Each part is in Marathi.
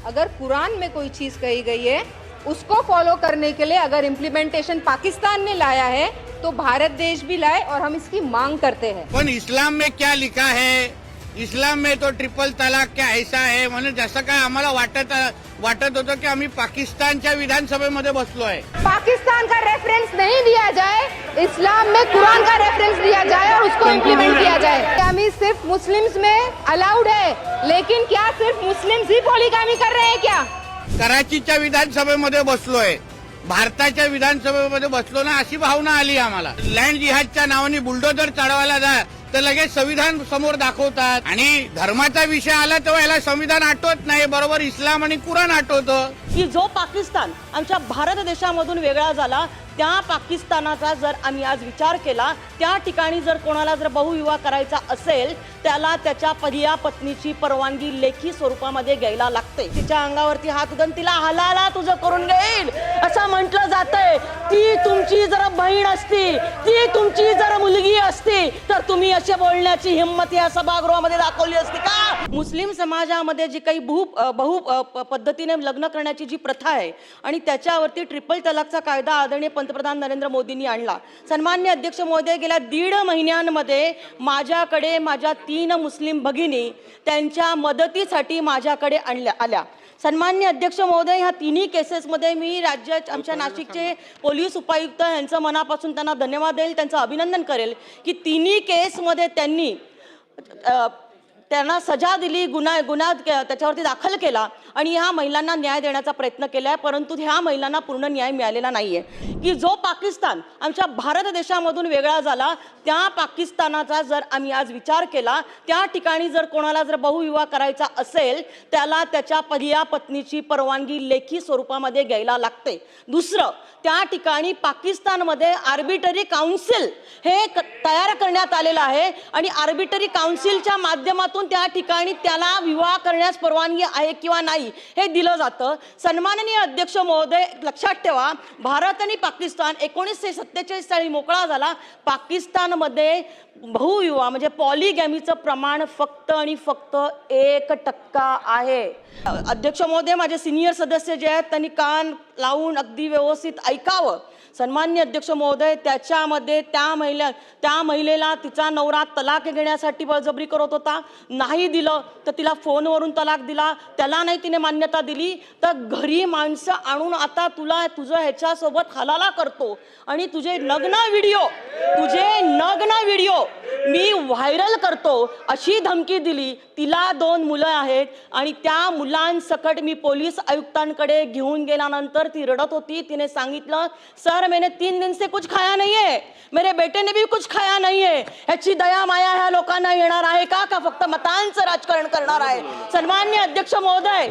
अगर कुरान में कोई चीज कही गई है उसको फॉलो करने के लिए अगर इम्प्लीमेंटेशन पाकिस्तान ने लाया है तो भारत देश भी लाए और हम इसकी मांग करते हैं। पण इस्लाम में क्या लिखा है? इस्लाम में तो ट्रिपल तलाक क्या ऐसा है म्हणून जसं काय आम्हाला वाटत होतं की आम्ही पाकिस्तानच्या विधानसभेमध्ये बसलो आहे। पाकिस्तान का रेफरेंस नहीं दिया जाए, इस्लाम में कुरान का रेफरेंस दिया जाए और उसको इम्प्लीमेंट किया जाए। पॉलीगामी सिर्फ मुस्लिम्स में अलाउड है, लेकिन क्या सिर्फ मुस्लिम्स ही पॉलीगामी कर रहे हैं क्या? कराचीच्या विधानसभेमध्ये बसलोय, भारताच्या विधानसभेमध्ये बसलो ना अशी भावना आली आम्हाला। लँड जिहादच्या नावाने बुलडोजर चढवायला जा तर लगेच संविधान समोर दाखवतात आणि धर्माचा विषय आला तेव्हा याला संविधान आठवत नाही, बरोबर इस्लाम आणि कुराण आठवतं की जो पाकिस्तान आमच्या भारत देशामधून वेगळा झाला त्या पाकिस्तानाचा जर आम्ही आज विचार केला, त्या ठिकाणी जर कोणाला जर बहुविवाह करायचा असेल त्याला त्याच्या पहिल्या पत्नीची परवानगी लेखी स्वरूपामध्ये घ्यायला लागते। तिच्या अंगावरती हात उधन तिला हलाला तुझं करून घेईल असं म्हटलं जातंय। ती तुमची जर बहीण असती, ती तुमची जर मुलगी असती तर तुम्ही असे बोलण्याची हिंमत या सभागृहामध्ये दाखवली असती का? मुस्लिम समाजामध्ये जी काही बहु पद्धतीने लग्न करण्याची जी प्रथा आहे आणि त्याच्यावरती ट्रिपल तलाकचा कायदा आदरणीय पंतप्रधान नरेंद्र मोदींनी आणला। सन्माननीय अध्यक्ष महोदय, गेल्या 1.5 महिन्यांमध्ये माझ्याकडे माझ्या 3 मुस्लिम भगिनी त्यांच्या मदतीसाठी माझ्याकडे आल्या। सन्माननीय अध्यक्ष महोदय, ह्या तिन्ही केसेसमध्ये मी राज्याच्या आमच्या नाशिकचे पोलीस उपायुक्त यांचं मनापासून त्यांना धन्यवाद देईल, त्यांचं अभिनंदन करेल की तिन्ही केसमध्ये त्यांना सजा दिली, गुन्हा त्याच्यावरती दाखल केला आणि ह्या महिलांना न्याय देण्याचा प्रयत्न केलाय। परंतु ह्या महिलांना पूर्ण न्याय मिळालेला नाहीये की जो पाकिस्तान आमच्या भारत देशामधून वेगळा झाला त्या पाकिस्तानाचा जर आम्ही आज विचार केला, त्या ठिकाणी जर कोणाला जर बहुविवाह करायचा असेल त्याला त्याच्या पहिल्या पत्नीची परवानगी लेखी स्वरूपामध्ये घ्यायला लागते। दुसरं, त्या ठिकाणी पाकिस्तानमध्ये आर्बिटरी काउन्सिल हे तयार करण्यात आलेलं आहे आणि आर्बिटरी काउन्सिलच्या माध्यमातून त्या ठिकाणी त्याला विवाह करण्यास परवानगी आहे किंवा नाही हे दिलं जातं। सन्माननीय अध्यक्ष महोदय, लक्षात ठेवा, भारत आणि पाकिस्तान 1947 साली मोकळा झाला। पाकिस्तानमध्ये बहुविवाह म्हणजे पॉलीगॅमीचं प्रमाण फक्त आणि फक्त 1% आहे। अध्यक्ष महोदय, माझे सिनियर सदस्य जे आहेत त्यांनी कान लावून अगदी व्यवस्थित ऐकावं। सन्माननीय अध्यक्ष महोदय, त्याच्यामध्ये त्या महिलेला तिचा नवरा तलाक घेण्यासाठी बळजबरी करत होता, नाही दिलं तर तिला फोनवरून तलाक दिला, त्याला नाही तिने मान्यता दिली तर घरी माणसं आणून आता तुझं ह्याच्यासोबत हलाला करतो आणि तुझे नग्न व्हिडिओ मी व्हायरल करतो अशी धमकी दिली। तिला 2 मुलं आहेत आणि त्या मुलांसकट मी पोलीस आयुक्तांकडे घेऊन गेल्यानंतर ती रडत होती। तिने सांगितलं, सर मैंने 3 दिन से कुछ खाया नहीं है, मेरे बेटे ने भी कुछ खाया नहीं है। ह्याची दया माया ह्या लोकांना येणार आहे का फक्त मतांचं राजकारण करणार आहे? सन्माननीय अध्यक्ष महोदय,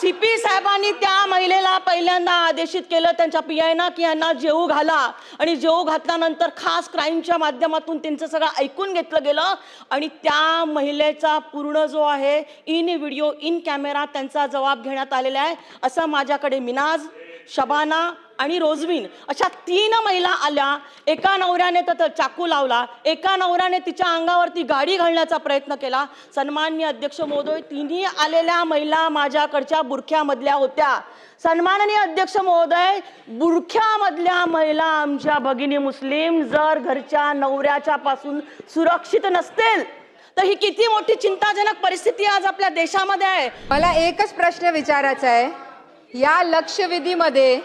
सीपी साहेबांनी त्या महिलेला पहिल्यांदा आदेशित केलं त्यांच्या पीआयना की यांना जेवू घाला आणि जेवू घातल्यानंतर खास क्राईमच्या माध्यमातून त्यांचं सगळं ऐकून घेतलं गेलं आणि त्या महिलेचा पूर्ण जो आहे इन व्हिडिओ इन कॅमेरा त्यांचा जबाब घेण्यात आलेला आहे। असं माझ्याकडे मिनाज, शबाना आणि रोजवीन अशा 3 महिला आल्या। एका नवऱ्याने तर चाकू लावला, एका नवऱ्याने तिच्या अंगावरती गाडी घालण्याचा प्रयत्न केला। सन्माननीय अध्यक्ष महोदय, तिन्ही आलेल्या महिला माझ्याकडच्या बुरख्यामधल्या होत्या। सन्माननीय अध्यक्ष महोदय, बुरख्यामधल्या महिला आमच्या भगिनी मुस्लिम जर घरच्या नवऱ्याच्या पासून सुरक्षित नसतील तर ही किती मोठी चिंताजनक परिस्थिती आज आपल्या देशामध्ये आहे। मला एकच प्रश्न विचारायचा आहे, या लक्षवेधीमध्ये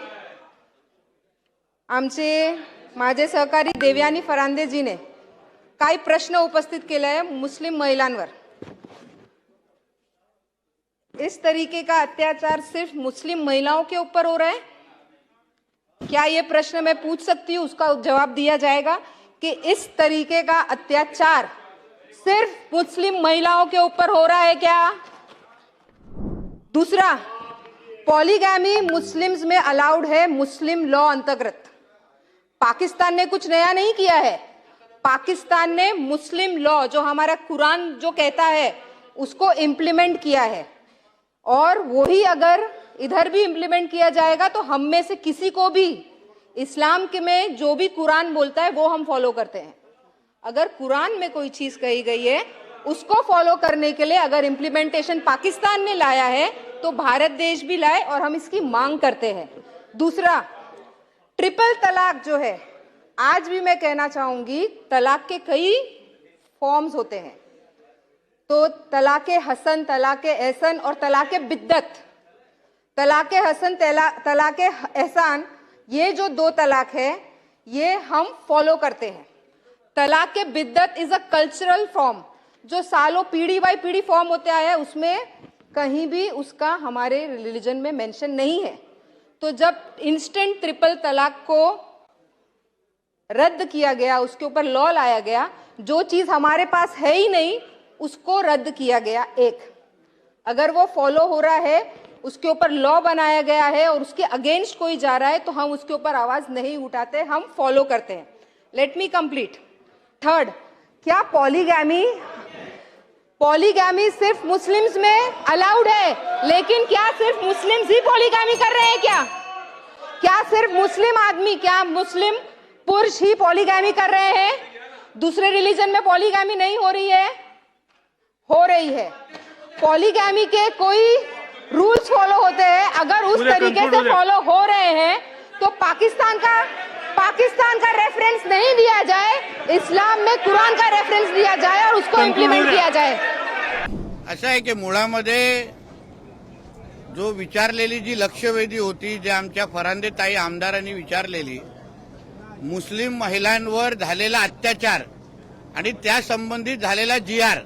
माझे सहकारी देवयानी फरांदेजीने काही प्रश्न उपस्थित केले हैं मुस्लिम महिलांवर। इस तरीके का अत्याचार सिर्फ मुस्लिम महिलाओं के ऊपर हो रहा है क्या? ये प्रश्न मैं पूछ सकती हूँ, उसका जवाब दिया जाएगा कि इस तरीके का अत्याचार सिर्फ मुस्लिम महिलाओं के ऊपर हो रहा है क्या? दूसरा, पॉलीगैमी मुस्लिम्स में अलाउड है मुस्लिम लॉ अंतर्गत। पाकिस्तान ने कुछ नया नहीं किया है, पाकिस्तान ने मुस्लिम लॉ जो हमारा कुरान जो कहता है उसको इम्प्लीमेंट किया है और वही अगर इधर भी इम्प्लीमेंट किया जाएगा तो हम में से किसी को भी इस्लाम के में जो भी कुरान बोलता है वो हम फॉलो करते हैं। अगर कुरान में कोई चीज कही गई है उसको फॉलो करने के लिए अगर इम्प्लीमेंटेशन पाकिस्तान ने लाया है तो भारत देश भी लाए और हम इसकी मांग करते हैं। दूसरा, ट्रिपल तलाक जो है, आज भी मैं कहना चाहूंगी तलाक के कई फॉर्म्स होते हैं, तो तलाके हसन, तलाके एहसन और तलाके बिद्दत। तलाके हसन, तलाके एहसान, ये जो 2 तलाक है ये हम फॉलो करते हैं। तलाके बिद्दत इज अ कल्चरल फॉर्म जो सालों पीढ़ी बाई पीढ़ी फॉर्म होते आया है, उसमें कहीं भी उसका हमारे रिलीजन में मेंशन नहीं है। तो जब इंस्टेंट ट्रिपल तलाक को रद्द किया गया, उसके ऊपर लॉ लाया गया, जो चीज हमारे पास है ही नहीं उसको रद्द किया गया। एक, अगर वो फॉलो हो रहा है, उसके ऊपर लॉ बनाया गया है और उसके अगेंस्ट कोई जा रहा है तो हम उसके ऊपर आवाज नहीं उठाते, हम फॉलो करते हैं। Let me complete. थर्ड, क्या पॉलीगैमी सिर्फ मुस्लिम्स में अलाउड है? लेकिन क्या सिर्फ मुस्लिम्स ही पॉलीगैमी कर रहे हैं? क्या सिर्फ मुस्लिम आदमी, क्या मुस्लिम पुरुष ही पॉलीगैमी कर रहे हैं? दूसरे रिलीजन में पॉलीगैमी नहीं हो रही है? हो रही है। पॉलीगैमी के कोई रूल्स फॉलो होते हैं, अगर उस तरीके से फॉलो हो रहे हैं तो पाकिस्तान का रेफरेंस नहीं दिया जाए, इस्लाम में कुरान का रेफरेंस दिया जाए और उसको इम्प्लीमेंट किया जाए। असं आहे की मुळामध्ये जो विचारलेली जी लक्षवेधी होती, जे आमच्या फरांदे ताई आमदारांनी विचारलेली, मुस्लिम महिलांवर झालेला अत्याचार आणि त्या संबंधित झालेला GR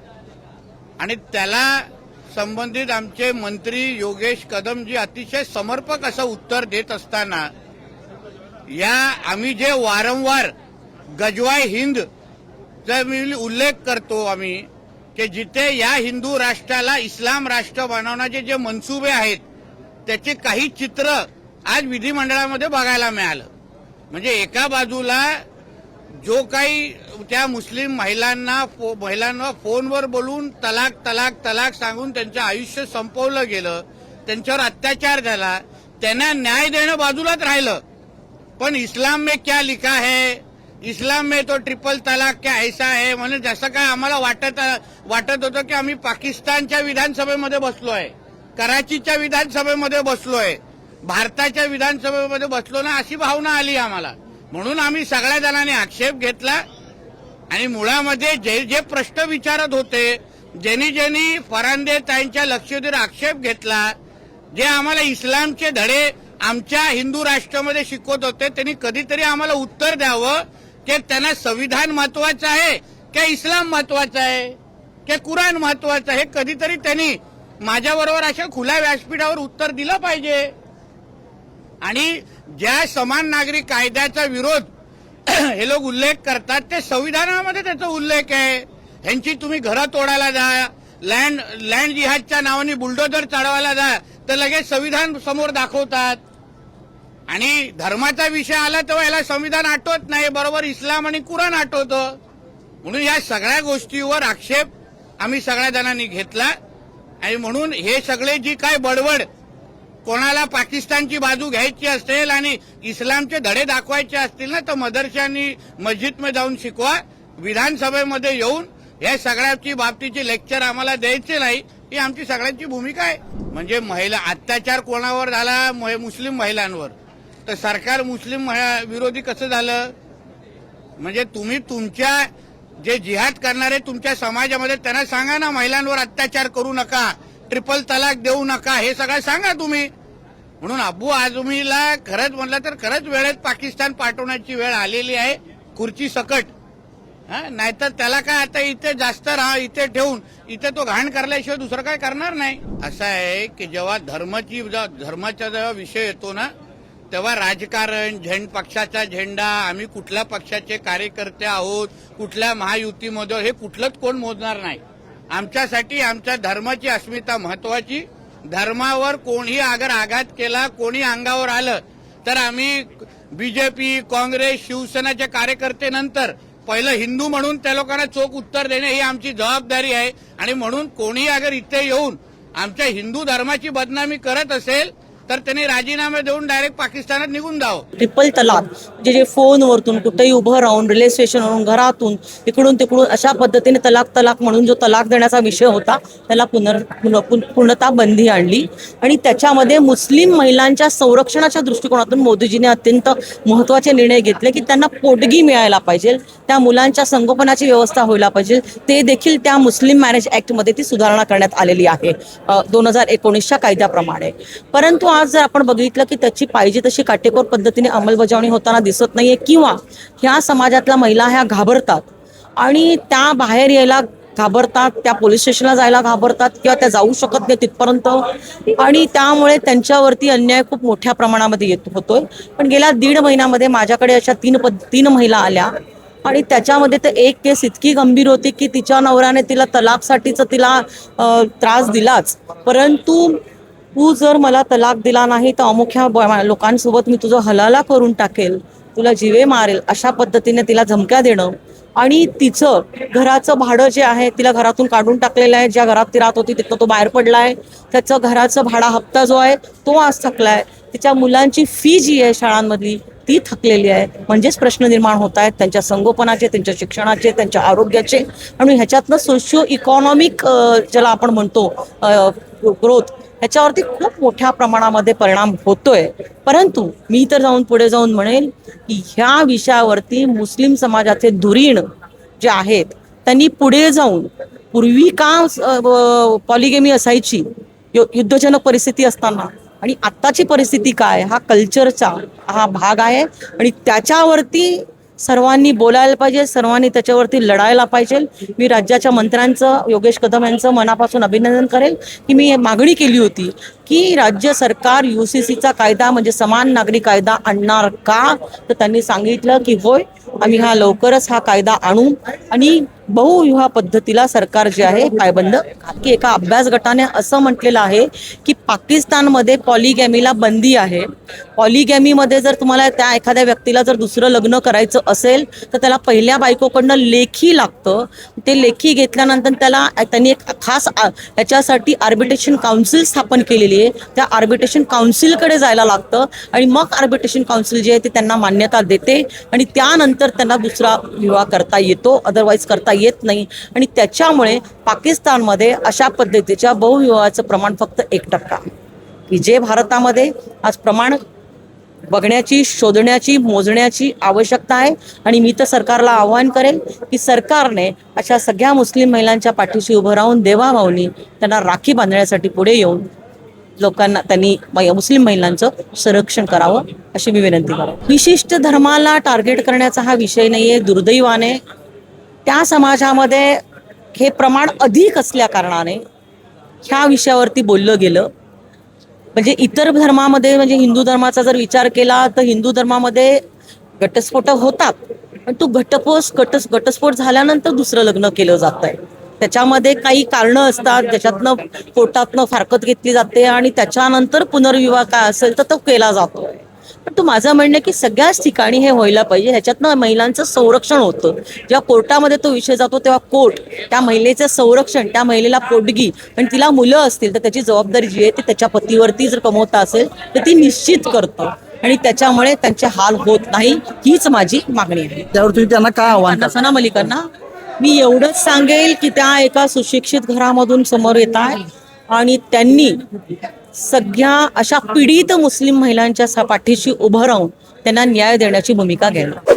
आणि त्याला संबंधित आमचे मंत्री योगेश कदमजी अतिशय समर्पक असं उत्तर देत असताना, या आम्ही जे वारंवार गजवाय हिंद चा मी उल्लेख करतो आम्ही, की जिथे या हिंदू राष्ट्राला इस्लाम राष्ट्र बनवण्याचे जे मनसुबे आहेत त्याचे काही चित्र आज विधिमंडळामध्ये बघायला मिळालं। म्हणजे एका बाजूला जो काही त्या मुस्लिम महिलांना फोनवर बोलून तलाक तलाक तलाक सांगून त्यांचं आयुष्य संपवलं गेलं, त्यांच्यावर अत्याचार झाला, त्यांना न्याय देणं बाजूलाच राहिलं। पण इस्लाम में क्या लिखा है, इस्लाम में तो ट्रिपल तलाक क्या ऐसा है, म्हणजे जसं काय आम्हाला वाटत होतं की आम्ही पाकिस्तानच्या विधानसभेमध्ये बसलोय, कराचीच्या विधानसभेमध्ये बसलोय, भारताच्या विधानसभेमध्ये बसलो ना, अशी भावना आली आम्हाला। म्हणून आम्ही सगळ्या जणांनी आक्षेप घेतला आणि मुळामध्ये जे प्रश्न विचारत होते, ज्यांनी फरांदे ताईंच्या लक्षवेधीवर आक्षेप घेतला, जे आम्हाला इस्लामचे धडे आमच्या हिंदू राष्ट्रामध्ये शिकवत होते, त्यांनी कधीतरी आम्हाला उत्तर द्यावं की त्यांना संविधान महत्वाचं आहे की इस्लाम महत्वाचं आहे की कुराण महत्वाचं आहे। कधीतरी त्यांनी माझ्याबरोबर अशा खुल्या व्यासपीठावर उत्तर दिलं पाहिजे। आणि ज्या समान नागरिक कायद्याचा विरोध हे लोक उल्लेख करतात, ते संविधानामध्ये त्याचा उल्लेख आहे। ह्यांची तुम्ही घरं तोडायला जा, लँड जिहादच्या नावाने बुलडोजर चढवायला जा, तर लगेच संविधान समोर दाखवतात। आणि धर्माचा विषय आला तेव्हा याला संविधान आठवत नाही, बरोबर इस्लाम आणि कुराण आठवतं। म्हणून या सगळ्या गोष्टीवर आक्षेप आम्ही सगळ्या जणांनी घेतला आणि म्हणून हे सगळे जी काय बडबड, कोणाला पाकिस्तानची बाजू घ्यायची असेल आणि इस्लामचे धडे दाखवायचे असतील ना, तर मदरशांनी मस्जिदमध्ये जाऊन शिकवा, विधानसभेमध्ये येऊन या सगळ्याची बाबतीची लेक्चर आम्हाला द्यायचे नाही, ही आमची सगळ्यांची भूमिका आहे। म्हणजे महिला अत्याचार कोणावर झाला, मुस्लिम महिलांवर, तर सरकार मुस्लिम विरोधी कसं झालं? म्हणजे तुम्ही तुमच्या जे जिहाद करणारे तुमच्या समाजामध्ये त्यांना सांगा ना, महिलांवर अत्याचार करू नका, ट्रिपल तलाक देऊ नका, हे सगळं सांगा तुम्ही। म्हणून अबू आझमीला खरंच म्हटलं तर खरंच वेळेत पाकिस्तान पाठवण्याची वेळ आलेली आहे, खुर्ची सकट। नाहीतर त्याला काय आता इथे जास्त इथे ठेवून इथे तो घाण करल्याशिवाय दुसरं काय करणार नाही। असं आहे की जेव्हा धर्माचा जेव्हा विषय येतो ना, तेव्हा राजकारण, पक्षाचा झेंडा, आम्ही कुठल्या पक्षाचे कार्यकर्ते आहोत, कुठल्या महायुतीमध्ये, हे कुठलंच कोण मोजणार नाही। आमच्यासाठी आमच्या धर्माची अस्मिता महत्वाची। धर्मावर कोणी अगर आघात केला, कोणी अंगावर आलं, तर आम्ही बीजेपी, काँग्रेस, शिवसेनाचे कार्यकर्ते नंतर पहिलं हिंदू म्हणून त्या लोकांना चोख उत्तर देणे ही आमची जबाबदारी आहे। आणि म्हणून कोणी अगर इथे येऊन आमच्या हिंदू धर्माची बदनामी करत असेल तर त्यांनी राजीनामे देऊन डायरेक्ट पाकिस्तानात निघून जावं. ट्रिपल तलाक जे फोनवरतून कुठेही उभं राहून रेल्वे स्टेशनवरून घरातून इकडून तिकडून अशा पद्धतीने तलाक म्हणून जो तलाक देण्याचा विषय होता त्याला पूर्णतः बंदी आणली. आणि त्याच्यामध्ये मुस्लिम महिलांच्या संरक्षणाच्या दृष्टिकोनातून मोदीजीने अत्यंत महत्त्वाचे निर्णय घेतले की त्यांना पोटगी मिळायला पाहिजे, त्या मुलांच्या संगोपनाची व्यवस्था व्हायला पाहिजे. ते देखील त्या मुस्लिम मॅरेज ॲक्टमध्ये ती सुधारणा करण्यात आलेली आहे 2019च्या कायद्याप्रमाणे. परंतु आज जर आपण बघितलं की त्याची पाहिजे तशी काटेकोर पद्धतीने अंमलबजावणी होताना दिसत नाहीये, किंवा ह्या समाजातल्या महिला ह्या घाबरतात आणि त्या बाहेर यायला घाबरतात, त्या पोलीस स्टेशनला जायला घाबरतात किंवा त्या जाऊ शकत नाही तिथपर्यंत, आणि त्यामुळे त्यांच्यावरती अन्याय खूप मोठ्या प्रमाणामध्ये होतोय. पण गेल्या 1.5 महिन्यामध्ये माझ्याकडे अशा 3 महिला आल्या आणि त्याच्यामध्ये तर एक केस इतकी गंभीर होती की तिच्या नवऱ्याने तिला तलाकसाठीच तिला त्रास दिलाच, परंतु तू जर मला तलाक दिला नाही तर अमुख्या लोकांसोबत मी तुझं हलाला करून टाकेल, तुला जीवे मारेल, अशा पद्धतीने तिला धमक्या देणं. आणि तिचं घराचं भाडं जे आहे तिला घरातून काढून टाकलेलं आहे, ज्या घरात ती राहत होती तिथं तो बाहेर पडला आहे, त्याचं घराचं भाडा हप्ता जो आहे तो आज थकलाय, तिच्या मुलांची फी जी आहे शाळांमधली ती थकलेली आहे. म्हणजेच प्रश्न निर्माण होत आहेत त्यांच्या संगोपनाचे, त्यांच्या शिक्षणाचे, त्यांच्या आरोग्याचे, आणि ह्याच्यातनं सोशिओ इकॉनॉमिक ज्याला आपण म्हणतो ग्रोथ, ह्याच्यावरती खूप मोठ्या प्रमाणामध्ये परिणाम होतोय. परंतु मी तर पुढे जाऊन म्हणेल की ह्या विषयावरती मुस्लिम समाजाचे धुरीण जे आहेत त्यांनी पुढे जाऊन, पूर्वी का पॉलिगेमी असायची युद्धजनक परिस्थिती असताना, आणि आत्ताची परिस्थिती काय, हा कल्चरचा हा भाग आहे आणि त्याच्यावरती सर्वांनी बोलायला पाहिजे, सर्वांनी त्याच्यावरती लढायला पाहिजे. मी राज्याच्या मंत्र्यांचं, योगेश कदम यांचं मनापासून अभिनंदन करेल की मी मागणी केली होती की राज्य सरकार UCCचा कायदा म्हणजे समान नागरी कायदा आणणार का, तर त्यांनी सांगितलं की होय, आम्ही लवकरच हा कायदा आणू. आणि बहुविवाह पद्धतीला सरकार जे आहे पायबंद, की एका अभ्यास गटाने असं म्हटलेलं आहे की पाकिस्तानमध्ये पॉलिगॅमीला बंदी आहे. पॉलिगॅमीमध्ये जर तुम्हाला त्या एखाद्या व्यक्तीला जर दुसरं लग्न करायचं असेल तर त्याला पहिल्या बायकोकडनं लेखी लागतं. ते लेखी घेतल्यानंतर त्यांनी एक खास याच्यासाठी आर्बिट्रेशन काउन्सिल स्थापन केलेली आहे. त्या आर्बिट्रेशन काउन्सिलकडे जायला लागतं आणि मग आर्बिट्रेशन काउन्सिल जे आहे ते त्यांना मान्यता देते आणि त्यानंतर त्यांना दुसरा विवाह करता येतो, अदरवाईज करता येत नाही. आणि त्याच्यामुळे पाकिस्तानमध्ये अशा पद्धतीच्या बहुविवाहाचं प्रमाण फक्त 1% की जे भारतामध्ये आज प्रमाण बघण्याची, शोधण्याची, मोजण्याची आवश्यकता आहे. आणि मी तर सरकारला आवाहन करेल की सरकारने अशा सगळ्या मुस्लिम महिलांच्या पाठीशी उभं राहून देवाभाऊनी त्यांना राखी बांधण्यासाठी पुढे येऊन लोकांना, त्यांनी मुस्लिम महिलांचं संरक्षण करावं अशी मी विनंती करेन. विशिष्ट धर्माला टार्गेट करण्याचा हा विषय नाहीये. दुर्दैवाने त्या समाजामध्ये हे प्रमाण अधिक असल्या कारणाने ह्या विषयावरती बोललं गेलं. म्हणजे इतर धर्मामध्ये, म्हणजे हिंदू धर्माचा जर विचार केला तर हिंदू धर्मामध्ये घटस्फोट होतात, पण तो घटस्फोट झाल्यानंतर दुसरं लग्न केलं जात आहे. त्याच्यामध्ये काही कारणं असतात, ज्याच्यातनं कोर्टातनं फारकत घेतली जाते आणि त्याच्यानंतर पुनर्विवाह काय असेल तर तो केला जातो. पण तो माझं म्हणणं की सगळ्याच ठिकाणी हे व्हायला पाहिजे. ह्याच्यातनं महिलांचं संरक्षण होतं. जेव्हा कोर्टामध्ये तो विषय जातो तेव्हा कोर्ट त्या महिलेचं संरक्षण, त्या महिलेला पोटगी आणि तिला मुलं असतील तर त्याची जबाबदारी जी आहे ती त्याच्या पतीवरती जर कमवता असेल तर ती निश्चित करतं आणि त्याच्यामुळे त्यांचे हाल होत नाही. हीच माझी मागणी आहे. त्यावर तुम्ही त्यांना काय आव्हान करता? सना मलिकांना मी एवढंच सांगेल की त्या एका सुशिक्षित घरामधून समोर येत आहेत आणि त्यांनी सगळ्या अशा पीडित मुस्लिम महिलांच्या पाठीशी उभं राहून त्यांना न्याय देण्याची भूमिका घ्यावी.